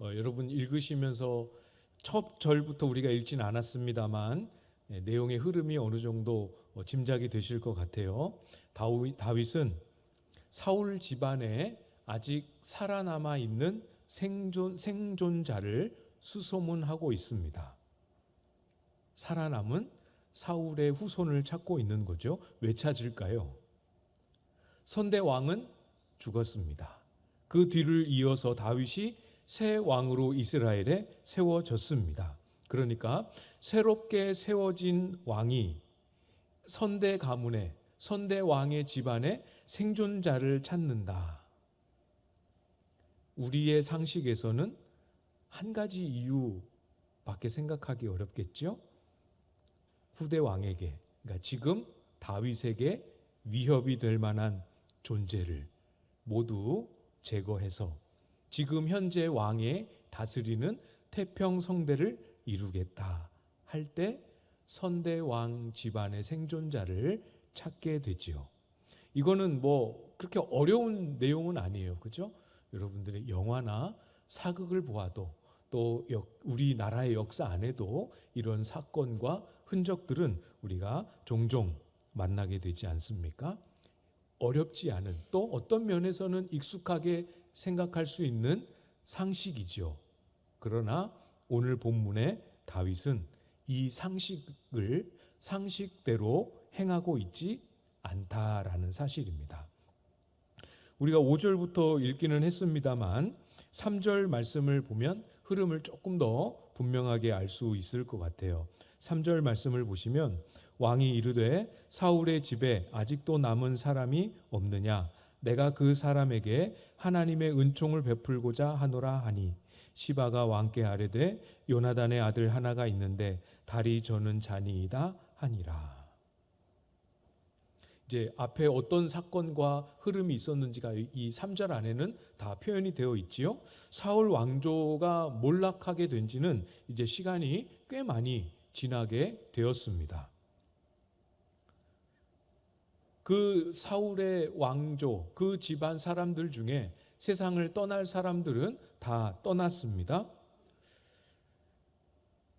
여러분 읽으시면서 첫 절부터 우리가 읽진 않았습니다만 내용의 흐름이 어느 정도 짐작이 되실 것 같아요. 다윗은 사울 집안에 아직 살아남아 있는 생존자를 수소문하고 있습니다. 살아남은 사울의 후손을 찾고 있는 거죠. 왜 찾을까요? 선대 왕은 죽었습니다. 그 뒤를 이어서 다윗이 새 왕으로 이스라엘에 세워졌습니다. 그러니까 새롭게 세워진 왕이 선대 가문에, 선대 왕의 집안에 생존자를 찾는다. 우리의 상식에서는 한 가지 이유밖에 생각하기 어렵겠죠? 후대 왕에게, 그러니까 지금 다윗에게 위협이 될 만한 존재를 모두 제거해서 지금 현재 왕의 다스리는 태평성대를 이루겠다 할 때 선대 왕 집안의 생존자를 찾게 되지요. 이거는 뭐 그렇게 어려운 내용은 아니에요. 그죠? 여러분들의 영화나 사극을 보아도 또 우리나라의 역사 안에도 이런 사건과 흔적들은 우리가 종종 만나게 되지 않습니까? 어렵지 않은, 또 어떤 면에서는 익숙하게 생각할 수 있는 상식이죠. 그러나 오늘 본문의 다윗은 이 상식을 상식대로 행하고 있지 않다라는 사실입니다. 우리가 5절부터 읽기는 했습니다만 3절 말씀을 보면 흐름을 조금 더 분명하게 알 수 있을 것 같아요. 3절 말씀을 보시면 왕이 이르되 사울의 집에 아직도 남은 사람이 없느냐, 내가 그 사람에게 하나님의 은총을 베풀고자 하노라 하니, 시바가 왕께 아뢰되 요나단의 아들 하나가 있는데 다리 저는 자니이다 하니라. 이제 앞에 어떤 사건과 흐름이 있었는지가 이 3절 안에는 다 표현이 되어 있지요. 사울 왕조가 몰락하게 된 지는 이제 시간이 꽤 많이 지나게 되었습니다. 그 사울의 왕조, 그 집안 사람들 중에 세상을 떠날 사람들은 다 떠났습니다.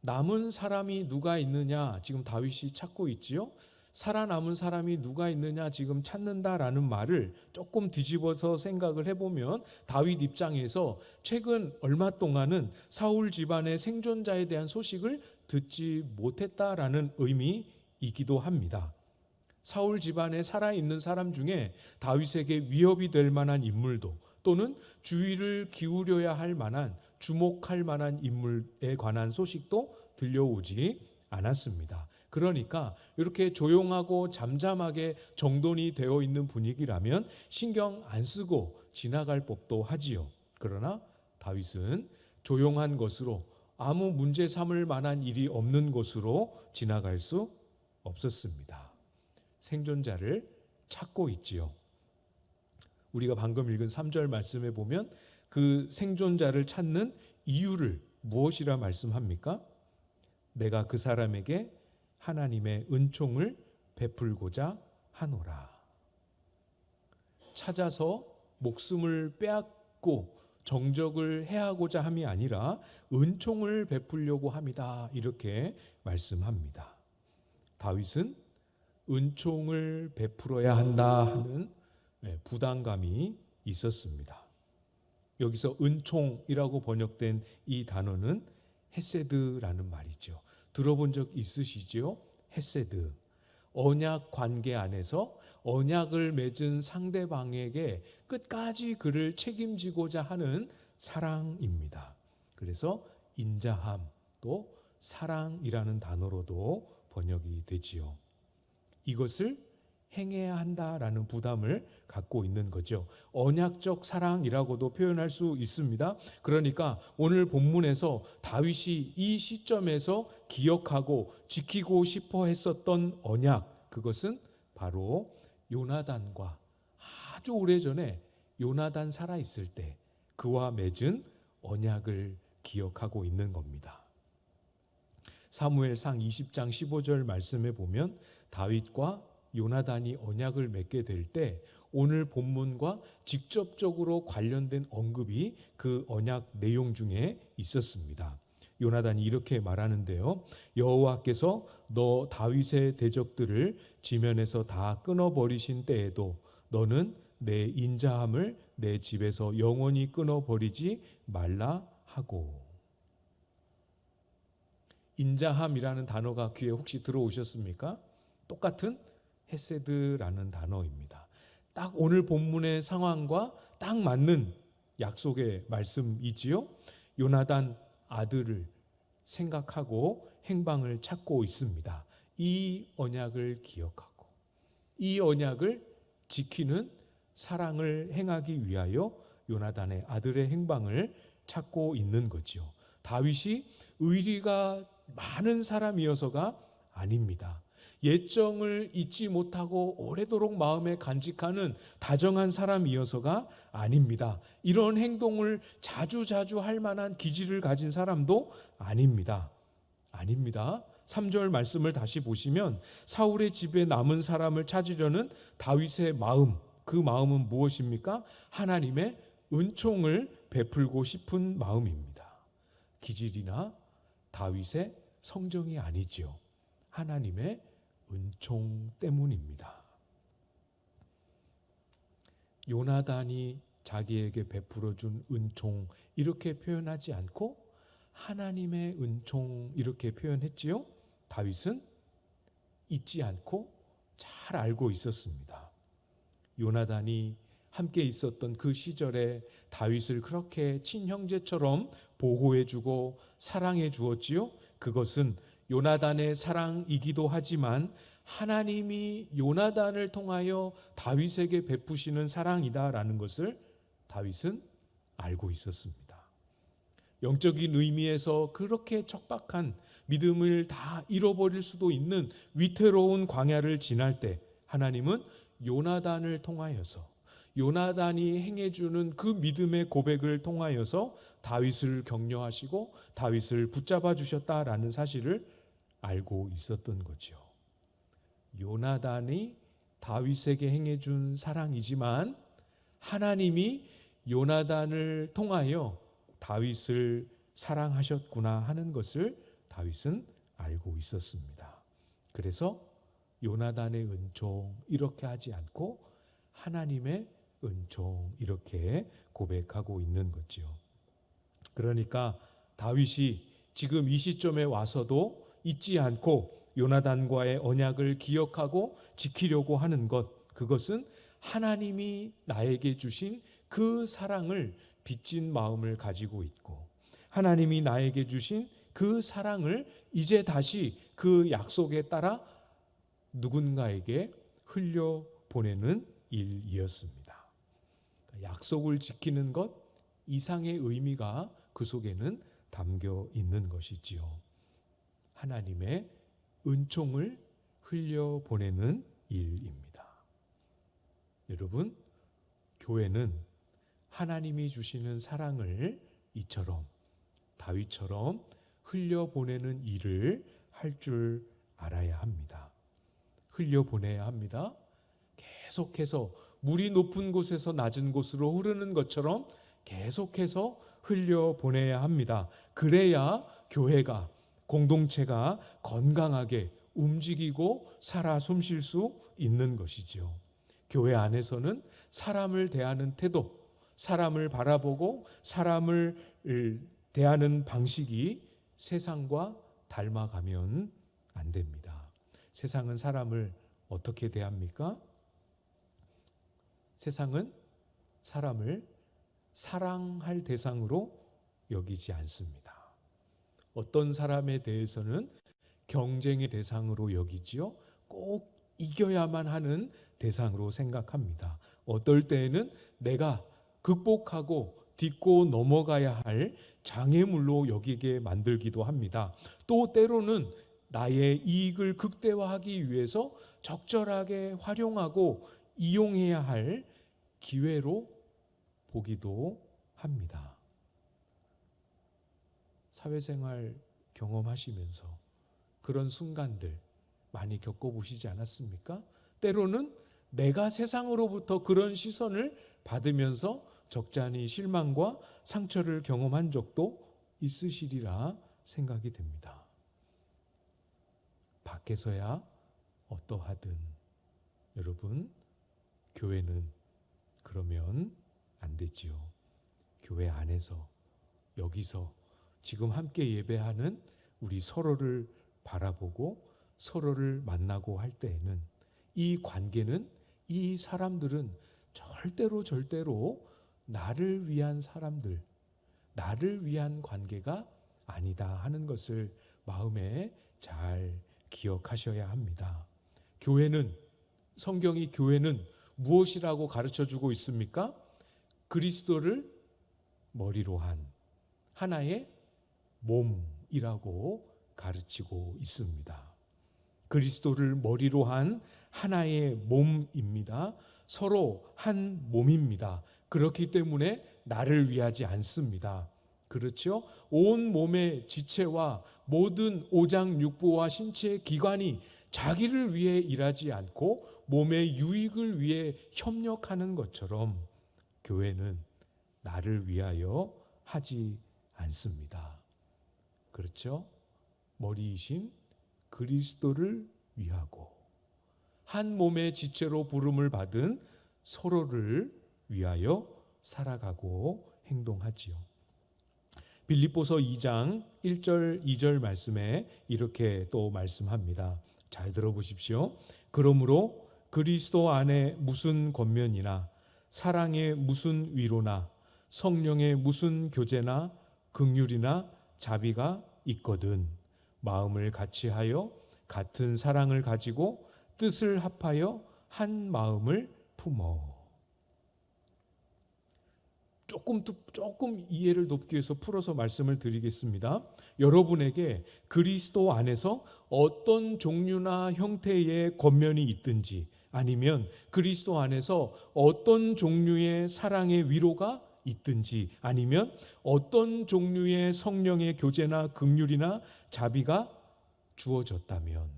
남은 사람이 누가 있느냐 지금 다윗이 찾고 있지요. 살아남은 사람이 누가 있느냐 지금 찾는다라는 말을 조금 뒤집어서 생각을 해보면 다윗 입장에서 최근 얼마 동안은 사울 집안의 생존자에 대한 소식을 듣지 못했다라는 의미이기도 합니다. 사울 집안에 살아있는 사람 중에 다윗에게 위협이 될 만한 인물도, 또는 주의를 기울여야 할 만한, 주목할 만한 인물에 관한 소식도 들려오지 않았습니다. 그러니까 이렇게 조용하고 잠잠하게 정돈이 되어 있는 분위기라면 신경 안 쓰고 지나갈 법도 하지요. 그러나 다윗은 조용한 것으로, 아무 문제 삼을 만한 일이 없는 것으로 지나갈 수 없었습니다. 생존자를 찾고 있지요. 우리가 방금 읽은 3절 말씀에 보면 그 생존자를 찾는 이유를 무엇이라 말씀합니까? 내가 그 사람에게 하나님의 은총을 베풀고자 하노라. 찾아서 목숨을 빼앗고 정적을 해하고자 함이 아니라 은총을 베풀려고 함이다, 이렇게 말씀합니다. 다윗은 은총을 베풀어야 한다 하는 부담감이 있었습니다. 여기서 은총이라고 번역된 이 단어는 헤세드라는 말이죠. 들어본 적 있으시죠? 헤세드. 언약 관계 안에서 언약을 맺은 상대방에게 끝까지 그를 책임지고자 하는 사랑입니다. 그래서 인자함, 또 사랑이라는 단어로도 번역이 되지요. 이것을 행해야 한다라는 부담을 갖고 있는 거죠. 언약적 사랑이라고도 표현할 수 있습니다. 그러니까 오늘 본문에서 다윗이 이 시점에서 기억하고 지키고 싶어 했었던 언약, 그것은 바로 요나단과 아주 오래전에 요나단 살아있을 때 그와 맺은 언약을 기억하고 있는 겁니다. 사무엘상 20장 15절 말씀에 보면 다윗과 요나단이 언약을 맺게 될 때 오늘 본문과 직접적으로 관련된 언급이 그 언약 내용 중에 있었습니다. 요나단이 이렇게 말하는데요. 여호와께서 너 다윗의 대적들을 지면에서 다 끊어버리신 때에도 너는 내 인자함을 내 집에서 영원히 끊어버리지 말라 하고. 인자함이라는 단어가 귀에 혹시 들어오셨습니까? 똑같은 헤세드라는 단어입니다. 딱 오늘 본문의 상황과 딱 맞는 약속의 말씀이지요. 요나단 아들을 생각하고 행방을 찾고 있습니다. 이 언약을 기억하고 이 언약을 지키는 사랑을 행하기 위하여 요나단의 아들의 행방을 찾고 있는 거죠. 다윗이 의리가 많은 사람이어서가 아닙니다. 옛정을 잊지 못하고 오래도록 마음에 간직하는 다정한 사람이어서가 아닙니다. 이런 행동을 자주자주 할 만한 기질을 가진 사람도 아닙니다. 아닙니다. 3절 말씀을 다시 보시면 사울의 집에 남은 사람을 찾으려는 다윗의 마음, 그 마음은 무엇입니까? 하나님의 은총을 베풀고 싶은 마음입니다. 기질이나 다윗의 성정이 아니지요. 하나님의 은총 때문입니다. 요나단이 자기에게 베풀어준 은총 이렇게 표현하지 않고 하나님의 은총 이렇게 표현했지요. 다윗은 잊지 않고 잘 알고 있었습니다. 요나단이 함께 있었던 그 시절에 다윗을 그렇게 친형제처럼 보호해주고 사랑해 주었지요. 그것은 요나단의 사랑이기도 하지만 하나님이 요나단을 통하여 다윗에게 베푸시는 사랑이다라는 것을 다윗은 알고 있었습니다. 영적인 의미에서 그렇게 척박한 믿음을 다 잃어버릴 수도 있는 위태로운 광야를 지날 때 하나님은 요나단을 통하여서 요나단이 행해주는 그 믿음의 고백을 통하여서 다윗을 격려하시고 다윗을 붙잡아 주셨다라는 사실을 알고 있었던 거죠. 요나단이 다윗에게 행해준 사랑이지만 하나님이 요나단을 통하여 다윗을 사랑하셨구나 하는 것을 다윗은 알고 있었습니다. 그래서 요나단의 은총 이렇게 하지 않고 하나님의 은총 이렇게 고백하고 있는 거지요. 그러니까 다윗이 지금 이 시점에 와서도 잊지 않고 요나단과의 언약을 기억하고 지키려고 하는 것, 그것은 하나님이 나에게 주신 그 사랑을 빚진 마음을 가지고 있고 하나님이 나에게 주신 그 사랑을 이제 다시 그 약속에 따라 누군가에게 흘려보내는 일이었습니다. 약속을 지키는 것 이상의 의미가 그 속에는 담겨 있는 것이지요. 하나님의 은총을 흘려보내는 일입니다. 여러분, 교회는 하나님이 주시는 사랑을 이처럼 다윗처럼 흘려보내는 일을 할 줄 알아야 합니다. 흘려보내야 합니다. 계속해서 물이 높은 곳에서 낮은 곳으로 흐르는 것처럼 계속해서 흘려보내야 합니다. 그래야 교회가 공동체가 건강하게 움직이고 살아 숨쉴 수 있는 것이죠. 교회 안에서는 사람을 대하는 태도, 사람을 바라보고 사람을 대하는 방식이 세상과 닮아가면 안 됩니다. 세상은 사람을 어떻게 대합니까? 세상은 사람을 사랑할 대상으로 여기지 않습니다. 어떤 사람에 대해서는 경쟁의 대상으로 여기지요. 꼭 이겨야만 하는 대상으로 생각합니다. 어떨 때에는 내가 극복하고 딛고 넘어가야 할 장애물로 여기게 만들기도 합니다. 또 때로는 나의 이익을 극대화하기 위해서 적절하게 활용하고 이용해야 할 기회로 보기도 합니다. 사회생활 경험하시면서 그런 순간들 많이 겪어보시지 않았습니까? 때로는 내가 세상으로부터 그런 시선을 받으면서 적잖이 실망과 상처를 경험한 적도 있으시리라 생각이 됩니다. 밖에서야 어떠하든 여러분, 교회는 그러면 안 되지요. 교회 안에서, 여기서 지금 함께 예배하는 우리 서로를 바라보고 서로를 만나고 할 때에는 이 관계는, 이 사람들은 절대로 나를 위한 사람들, 나를 위한 관계가 아니다 하는 것을 마음에 잘 기억하셔야 합니다. 교회는, 성경이 교회는 무엇이라고 가르쳐주고 있습니까? 그리스도를 머리로 한 하나의 몸이라고 가르치고 있습니다. 그리스도를 머리로 한 하나의 몸입니다. 서로 한 몸입니다. 그렇기 때문에 나를 위하지 않습니다. 그렇죠? 온 몸의 지체와 모든 오장육부와 신체의 기관이 자기를 위해 일하지 않고 몸의 유익을 위해 협력하는 것처럼 교회는 나를 위하여 하지 않습니다. 그렇죠? 머리이신 그리스도를 위하고 한 몸의 지체로 부름을 받은 서로를 위하여 살아가고 행동하지요. 빌립보서 2장 1절 2절 말씀에 이렇게 또 말씀합니다. 잘 들어보십시오. 그러므로 그리스도 안에 무슨 권면이나 사랑의 무슨 위로나 성령의 무슨 교제나 긍휼이나 자비가 있거든 마음을 같이하여 같은 사랑을 가지고 뜻을 합하여 한 마음을 품어. 조금 이해를 돕기 위해서 풀어서 말씀을 드리겠습니다. 여러분에게 그리스도 안에서 어떤 종류나 형태의 권면이 있든지 아니면 그리스도 안에서 어떤 종류의 사랑의 위로가 있든지 아니면 어떤 종류의 성령의 교제나 긍휼이나 자비가 주어졌다면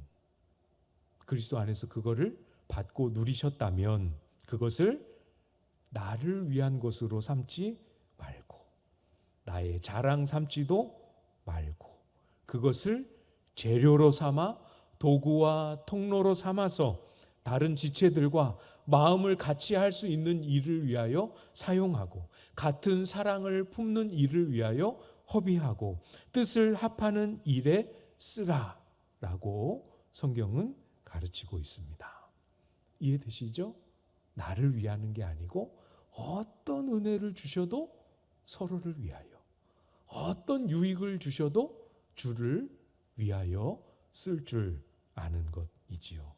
그리스도 안에서 그거를 받고 누리셨다면 그것을 나를 위한 것으로 삼지 말고 나의 자랑 삼지도 말고 그것을 재료로 삼아 도구와 통로로 삼아서 다른 지체들과 마음을 같이 할 수 있는 일을 위하여 사용하고 같은 사랑을 품는 일을 위하여 허비하고 뜻을 합하는 일에 쓰라라고 성경은 가르치고 있습니다. 이해되시죠? 나를 위하는 게 아니고 어떤 은혜를 주셔도 서로를 위하여, 어떤 유익을 주셔도 주를 위하여 쓸 줄 아는 것이지요.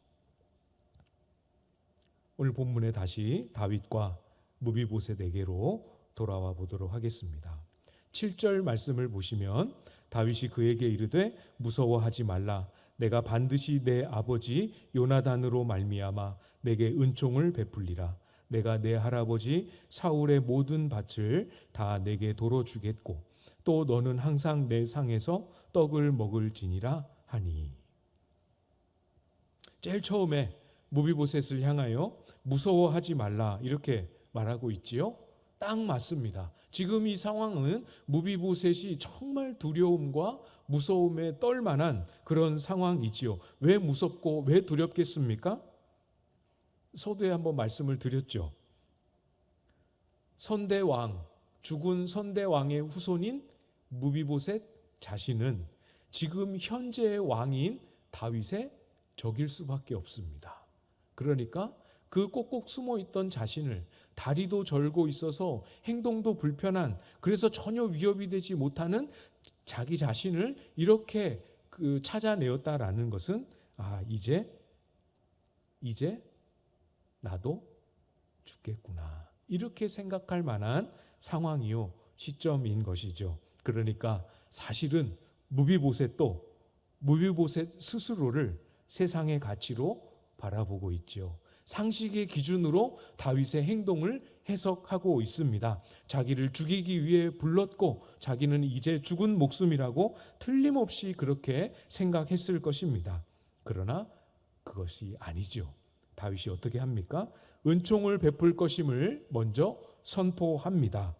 오늘 본문에 다시 다윗과 무비보셋에게로 돌아와 보도록 하겠습니다. 7절 말씀을 보시면 다윗이 그에게 이르되 무서워하지 말라. 내가 반드시 내 아버지 요나단으로 말미암아 내게 은총을 베풀리라. 내가 내 할아버지 사울의 모든 밭을 다 내게 도로 주겠고 또 너는 항상 내 상에서 떡을 먹을지니라 하니. 제일 처음에 무비보셋을 향하여 무서워하지 말라 이렇게 말하고 있지요. 딱 맞습니다. 지금 이 상황은 무비보셋이 정말 두려움과 무서움에 떨만한 그런 상황이지요. 왜 무섭고 왜 두렵겠습니까? 서두에 한번 말씀을 드렸죠. 선대왕, 죽은 선대왕의 후손인 무비보셋 자신은 지금 현재의 왕인 다윗의 적일 수밖에 없습니다. 그러니까 그 꼭꼭 숨어있던 자신을 다리도 절고 있어서 행동도 불편한 그래서 전혀 위협이 되지 못하는 자기 자신을 이렇게 찾아내었다라는 것은 이제 나도 죽겠구나 이렇게 생각할 만한 상황이요 시점인 것이죠. 그러니까 사실은 무비보셋 스스로를 세상의 가치로 바라보고 있죠. 상식의 기준으로 다윗의 행동을 해석하고 있습니다. 자기를 죽이기 위해 불렀고 자기는 이제 죽은 목숨이라고 틀림없이 그렇게 생각했을 것입니다. 그러나 그것이 아니죠. 다윗이 어떻게 합니까? 은총을 베풀 것임을 먼저 선포합니다.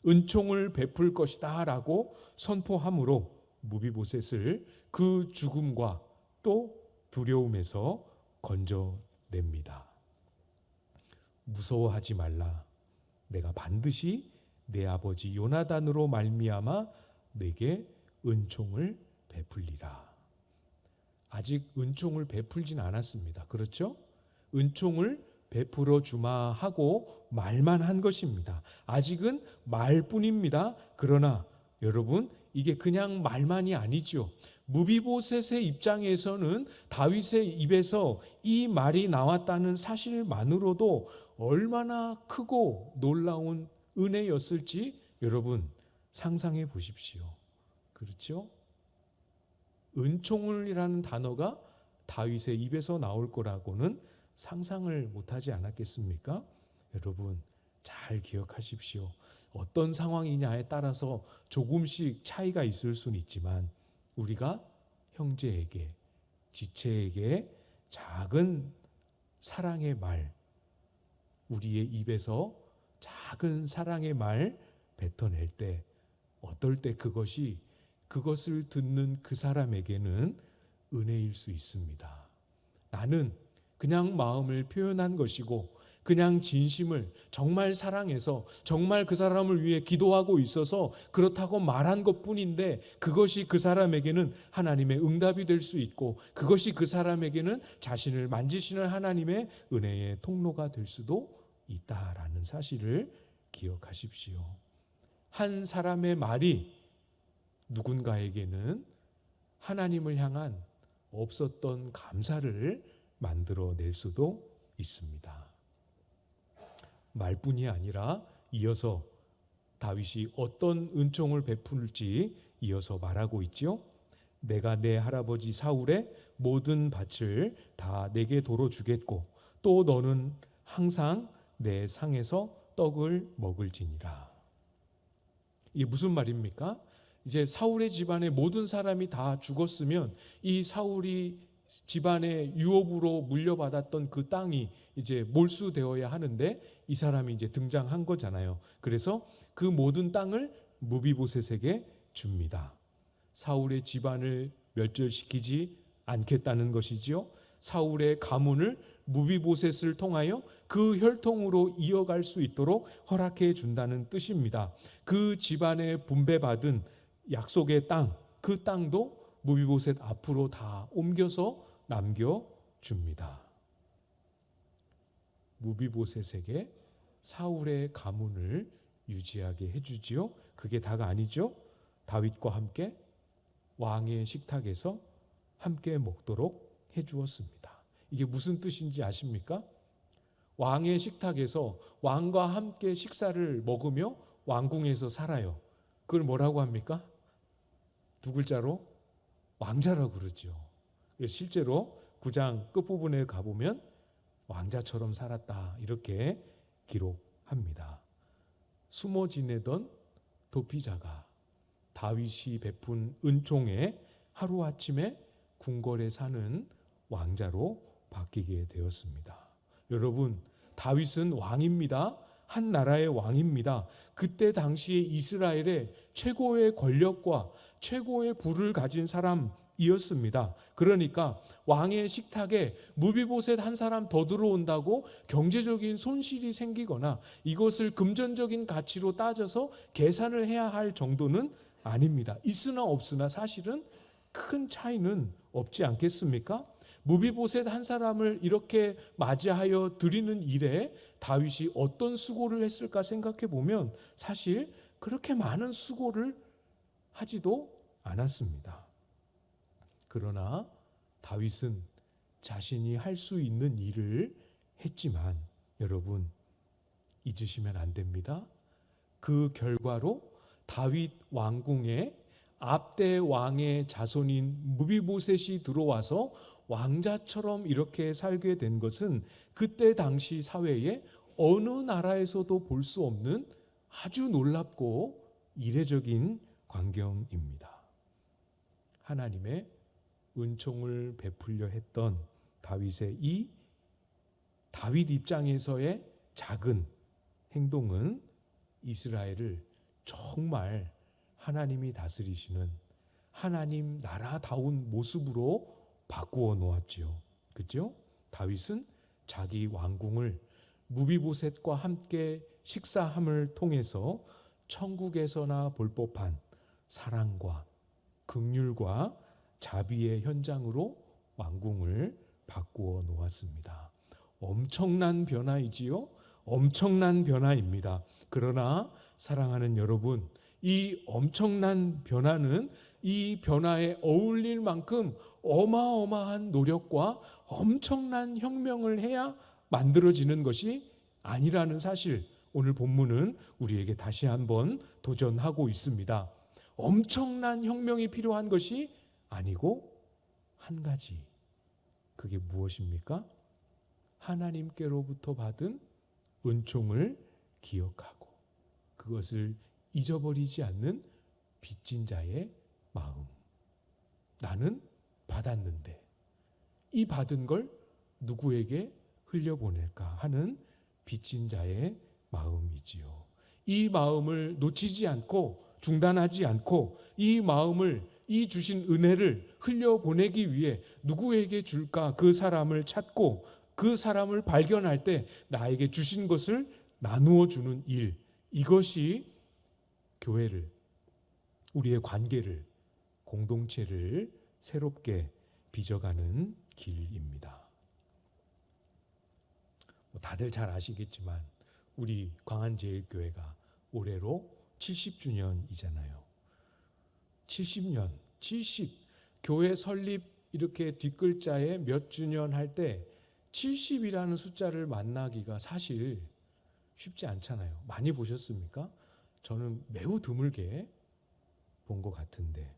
은총을 베풀 것이다 라고 선포함으로 무비보셋을 그 죽음과 또 두려움에서 건져냅니다. 무서워하지 말라. 내가 반드시 내 아버지 요나단으로 말미암아 내게 은총을 베풀리라. 아직 은총을 베풀진 않았습니다. 그렇죠? 은총을 베풀어 주마 하고 말만 한 것입니다. 아직은 말뿐입니다. 그러나 여러분, 이게 그냥 말만이 아니죠. 무비보셋의 입장에서는 다윗의 입에서 이 말이 나왔다는 사실만으로도 얼마나 크고 놀라운 은혜였을지 여러분 상상해 보십시오. 그렇죠? 은총이라는 단어가 다윗의 입에서 나올 거라고는 상상을 못하지 않았겠습니까? 여러분 잘 기억하십시오. 어떤 상황이냐에 따라서 조금씩 차이가 있을 수는 있지만 우리가 형제에게, 지체에게 작은 사랑의 말, 우리의 입에서 작은 사랑의 말 뱉어낼 때 어떨 때 그것을 듣는 그 사람에게는 은혜일 수 있습니다. 나는 그냥 마음을 표현한 것이고 그냥 진심을 정말 사랑해서 정말 그 사람을 위해 기도하고 있어서 그렇다고 말한 것뿐인데 그것이 그 사람에게는 하나님의 응답이 될 수 있고 그것이 그 사람에게는 자신을 만지시는 하나님의 은혜의 통로가 될 수도 있다라는 사실을 기억하십시오. 한 사람의 말이 누군가에게는 하나님을 향한 없었던 감사를 만들어낼 수도 있습니다. 말뿐이 아니라 이어서 다윗이 어떤 은총을 베풀지 이어서 말하고 있지요. 내가 내 할아버지 사울의 모든 밭을 다 내게 도로 주겠고 또 너는 항상 내 상에서 떡을 먹을지니라. 이게 무슨 말입니까? 이제 사울의 집안의 모든 사람이 다 죽었으면 이 사울이 집안의 유업으로 물려받았던 그 땅이 이제 몰수되어야 하는데 이 사람이 이제 등장한 거잖아요. 그래서 그 모든 땅을 무비보셋에게 줍니다. 사울의 집안을 멸절시키지 않겠다는 것이지요. 사울의 가문을 무비보셋을 통하여 그 혈통으로 이어갈 수 있도록 허락해 준다는 뜻입니다. 그 집안에 분배받은 약속의 땅, 그 땅도 무비보셋 앞으로 다 옮겨서 남겨줍니다. 무비보셋에게 사울의 가문을 유지하게 해주지요. 그게 다가 아니죠. 다윗과 함께 왕의 식탁에서 함께 먹도록 해주었습니다. 이게 무슨 뜻인지 아십니까? 왕의 식탁에서 왕과 함께 식사를 먹으며 왕궁에서 살아요. 그걸 뭐라고 합니까? 두 글자로 왕자라고 그러죠. 실제로 9장 끝부분에 가보면 왕자처럼 살았다 이렇게 기록합니다. 숨어 지내던 도피자가 다윗이 베푼 은총에 하루아침에 궁궐에 사는 왕자로 바뀌게 되었습니다. 여러분, 다윗은 왕입니다. 한 나라의 왕입니다. 그때 당시에 이스라엘의 최고의 권력과 최고의 부를 가진 사람이었습니다. 그러니까 왕의 식탁에 무비보셋 한 사람 더 들어온다고 경제적인 손실이 생기거나 이것을 금전적인 가치로 따져서 계산을 해야 할 정도는 아닙니다. 있으나 없으나 사실은 큰 차이는 없지 않겠습니까? 무비보셋 한 사람을 이렇게 맞이하여 드리는 일에 다윗이 어떤 수고를 했을까 생각해 보면 사실 그렇게 많은 수고를 하지도 않았습니다. 그러나 다윗은 자신이 할 수 있는 일을 했지만 여러분 잊으시면 안 됩니다. 그 결과로 다윗 왕궁에 압대 왕의 자손인 무비보셋이 들어와서 왕자처럼 이렇게 살게 된 것은 그때 당시 사회에 어느 나라에서도 볼 수 없는 아주 놀랍고 이례적인 광경입니다. 하나님의 은총을 베풀려 했던 다윗의 이 다윗 입장에서의 작은 행동은 이스라엘을 정말 하나님이 다스리시는 하나님 나라다운 모습으로 바꾸어 놓았지요. 그렇죠? 다윗은 자기 왕궁을 무비보셋과 함께 식사함을 통해서 천국에서나 볼 법한 사랑과 긍휼과 자비의 현장으로 왕궁을 바꾸어 놓았습니다. 엄청난 변화이지요. 엄청난 변화입니다. 그러나 사랑하는 여러분, 이 엄청난 변화는 이 변화에 어울릴 만큼 어마어마한 노력과 엄청난 혁명을 해야 만들어지는 것이 아니라는 사실, 오늘 본문은 우리에게 다시 한번 도전하고 있습니다. 엄청난 혁명이 필요한 것이 아니고 한 가지, 그게 무엇입니까? 하나님께로부터 받은 은총을 기억하고 그것을 잊어버리지 않는 빚진 자의 마음. 나는 받았는데 이 받은 걸 누구에게 흘려보낼까 하는 빚진 자의 마음이지요. 이 마음을 놓치지 않고 중단하지 않고 이 마음을, 이 주신 은혜를 흘려보내기 위해 누구에게 줄까 그 사람을 찾고 그 사람을 발견할 때 나에게 주신 것을 나누어 주는 일, 이것이 교회를, 우리의 관계를, 공동체를 새롭게 빚어가는 길입니다. 다들 잘 아시겠지만 우리 광안제일교회가 올해로 70주년이잖아요. 70년, 70, 교회 설립 이렇게 뒷글자에 몇 주년 할 때 70이라는 숫자를 만나기가 사실 쉽지 않잖아요. 많이 보셨습니까? 저는 매우 드물게 본 것 같은데,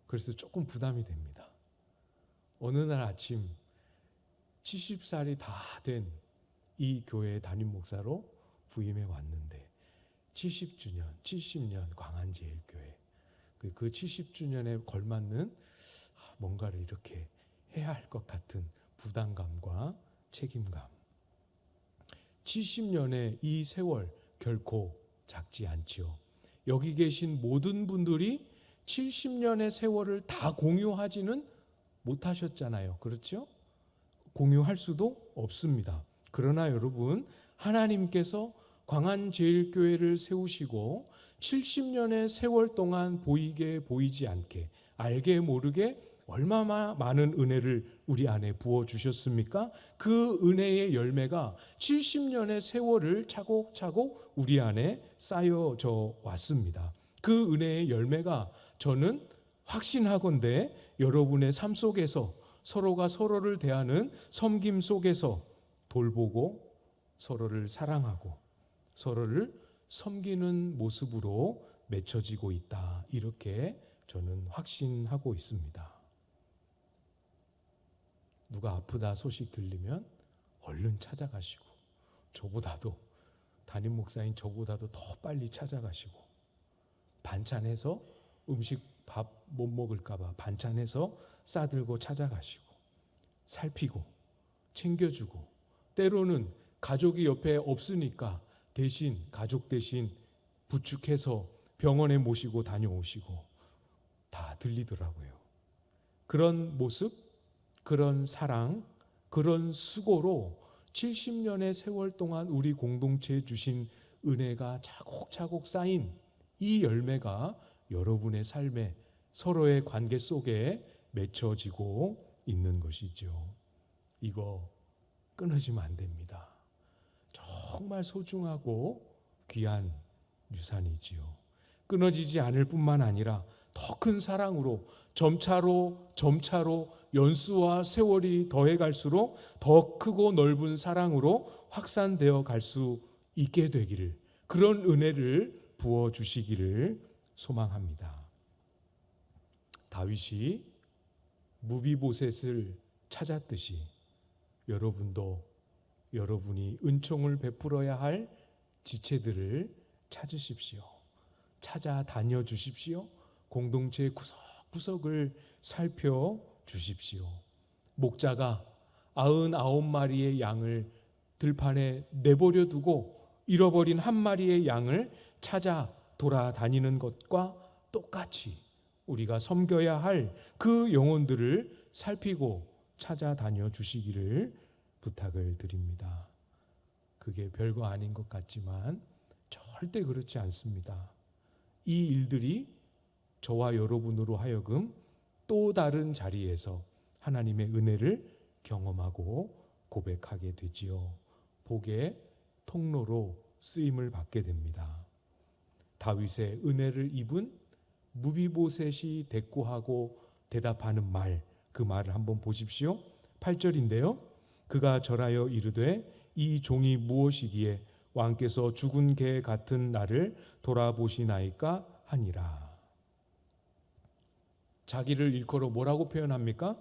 그래서 조금 부담이 됩니다. 어느 날 아침 70살이 다 된 이 교회의 담임 목사로 부임해 왔는데 70주년, 70년 광안제일교회, 그 70주년에 걸맞는 뭔가를 이렇게 해야 할 것 같은 부담감과 책임감. 70년의 이 세월 결코 작지 않지요. 여기 계신 모든 분들이 70년의 세월을 다 공유하지는 못하셨잖아요. 그렇죠? 공유할 수도 없습니다. 그러나 여러분, 하나님께서 광안제일교회를 세우시고 70년의 세월 동안 보이게 보이지 않게, 알게 모르게 얼마나 많은 은혜를 우리 안에 부어주셨습니까? 그 은혜의 열매가 70년의 세월을 차곡차곡 우리 안에 쌓여져 왔습니다. 그 은혜의 열매가 저는 확신하건대 여러분의 삶 속에서 서로가 서로를 대하는 섬김 속에서 돌보고 서로를 사랑하고 서로를 섬기는 모습으로 맺혀지고 있다. 이렇게 저는 확신하고 있습니다. 누가 아프다 소식 들리면 얼른 찾아가시고, 저보다도, 담임 목사인 저보다도 더 빨리 찾아가시고, 반찬해서 음식 밥 못 먹을까 봐 반찬해서 싸들고 찾아가시고, 살피고 챙겨주고, 때로는 가족이 옆에 없으니까 대신, 가족 대신 부축해서 병원에 모시고 다녀오시고, 다 들리더라고요. 그런 모습, 그런 사랑, 그런 수고로 70년의 세월 동안 우리 공동체에 주신 은혜가 차곡차곡 쌓인 이 열매가 여러분의 삶에, 서로의 관계 속에 맺혀지고 있는 것이죠. 이거 끊어지면 안 됩니다. 정말 소중하고 귀한 유산이지요. 끊어지지 않을 뿐만 아니라 더 큰 사랑으로 점차로 연수와 세월이 더해갈수록 더 크고 넓은 사랑으로 확산되어 갈 수 있게 되기를, 그런 은혜를 부어주시기를 소망합니다. 다윗이 무비보셋을 찾았듯이 여러분도 여러분이 은총을 베풀어야 할 지체들을 찾으십시오. 찾아다녀 주십시오. 공동체의 구석구석을 살펴주십시오. 목자가 99마리의 양을 들판에 내버려 두고 잃어버린 한 마리의 양을 찾아 돌아다니는 것과 똑같이 우리가 섬겨야 할 그 영혼들을 살피고 찾아다녀 주시기를 부탁을 드립니다. 그게 별거 아닌 것 같지만 절대 그렇지 않습니다. 이 일들이 저와 여러분으로 하여금 또 다른 자리에서 하나님의 은혜를 경험하고 고백하게 되지요. 복의 통로로 쓰임을 받게 됩니다. 다윗의 은혜를 입은 무비보셋이 대꾸하고 대답하는 말, 그 말을 한번 보십시오. 8절인데요. 그가 절하여 이르되 이 종이 무엇이기에 왕께서 죽은 개 같은 나를 돌아보시나이까 하니라. 자기를 일컬어 뭐라고 표현합니까?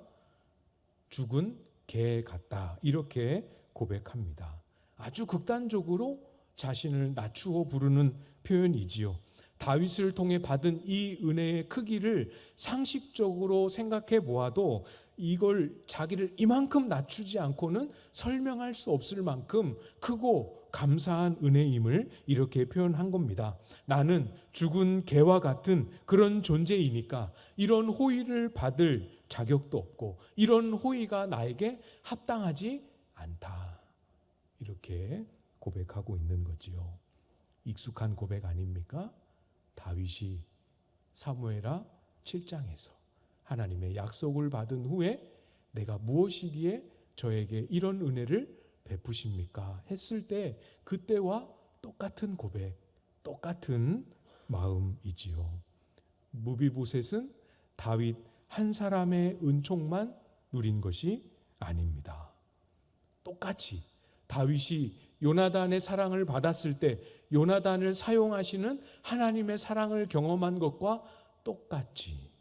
죽은 개 같다. 이렇게 고백합니다. 아주 극단적으로 자신을 낮추어 부르는 표현이지요. 다윗을 통해 받은 이 은혜의 크기를 상식적으로 생각해 보아도 이걸 자기를 이만큼 낮추지 않고는 설명할 수 없을 만큼 크고 감사한 은혜임을 이렇게 표현한 겁니다. 나는 죽은 개와 같은 그런 존재이니까 이런 호의를 받을 자격도 없고 이런 호의가 나에게 합당하지 않다. 이렇게 고백하고 있는 거지요. 익숙한 고백 아닙니까? 다윗이 사무엘하 7장에서 하나님의 약속을 받은 후에 내가 무엇이기에 저에게 이런 은혜를 베푸십니까? 했을 때 그때와 똑같은 고백, 똑같은 마음이지요. 무비보셋은 다윗 한 사람의 은총만 누린 것이 아닙니다. 똑같이 다윗이 요나단의 사랑을 받았을 때 요나단을 사용하시는 하나님의 사랑을 경험한 것과 똑같이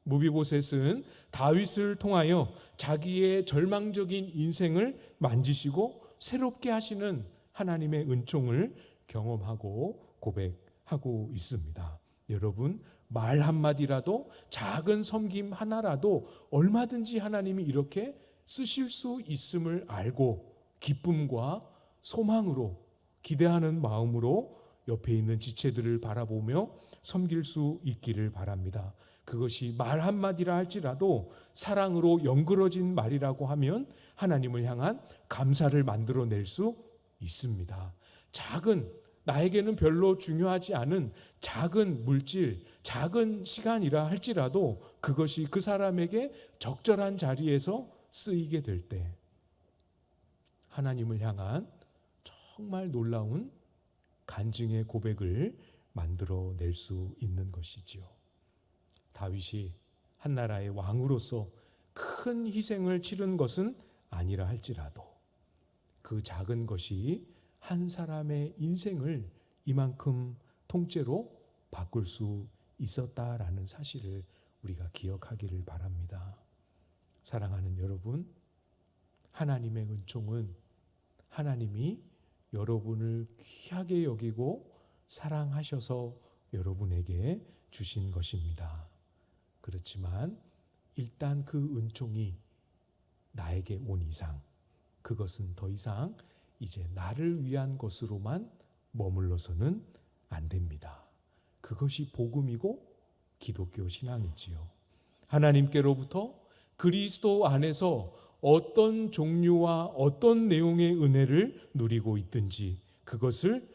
무비보셋은 다윗을 통하여 자기의 절망적인 인생을 만지시고 새롭게 하시는 하나님의 은총을 경험하고 고백하고 있습니다. 여러분, 말 한마디라도 작은 섬김 하나라도 얼마든지 하나님이 이렇게 쓰실 수 있음을 알고 기쁨과 소망으로 기대하는 마음으로 옆에 있는 지체들을 바라보며 섬길 수 있기를 바랍니다. 그것이 말 한마디라 할지라도 사랑으로 연그러진 말이라고 하면 하나님을 향한 감사를 만들어낼 수 있습니다. 작은, 나에게는 별로 중요하지 않은 작은 물질, 작은 시간이라 할지라도 그것이 그 사람에게 적절한 자리에서 쓰이게 될 때 하나님을 향한 정말 놀라운 간증의 고백을 만들어낼 수 있는 것이지요. 다윗이 한 나라의 왕으로서 큰 희생을 치른 것은 아니라 할지라도 그 작은 것이 한 사람의 인생을 이만큼 통째로 바꿀 수 있었다라는 사실을 우리가 기억하기를 바랍니다. 사랑하는 여러분, 하나님의 은총은 하나님이 여러분을 귀하게 여기고 사랑하셔서 여러분에게 주신 것입니다. 그렇지만 일단 그 은총이 나에게 온 이상 그것은 더 이상 이제 나를 위한 것으로만 머물러서는 안 됩니다. 그것이 복음이고 기독교 신앙이지요. 하나님께로부터 그리스도 안에서 어떤 종류와 어떤 내용의 은혜를 누리고 있든지 그것을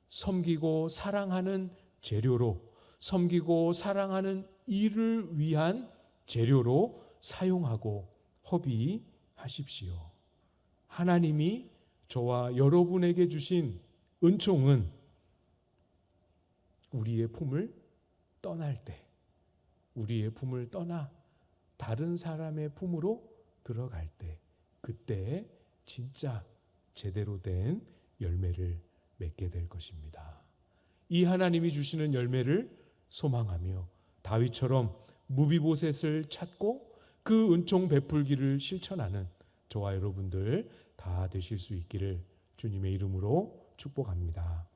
섬기고 사랑하는 재료로, 섬기고 사랑하는 일을 위한 재료로 사용하고 허비하십시오. 하나님이 저와 여러분에게 주신 은총은 우리의 품을 떠날 때, 우리의 품을 떠나 다른 사람의 품으로 들어갈 때, 그때 진짜 제대로 된 열매를 맺게 될 것입니다. 이 하나님이 주시는 열매를 소망하며 다윗처럼 무비보셋을 찾고 그 은총 베풀기를 실천하는 저와 여러분들 다 되실 수 있기를 주님의 이름으로 축복합니다.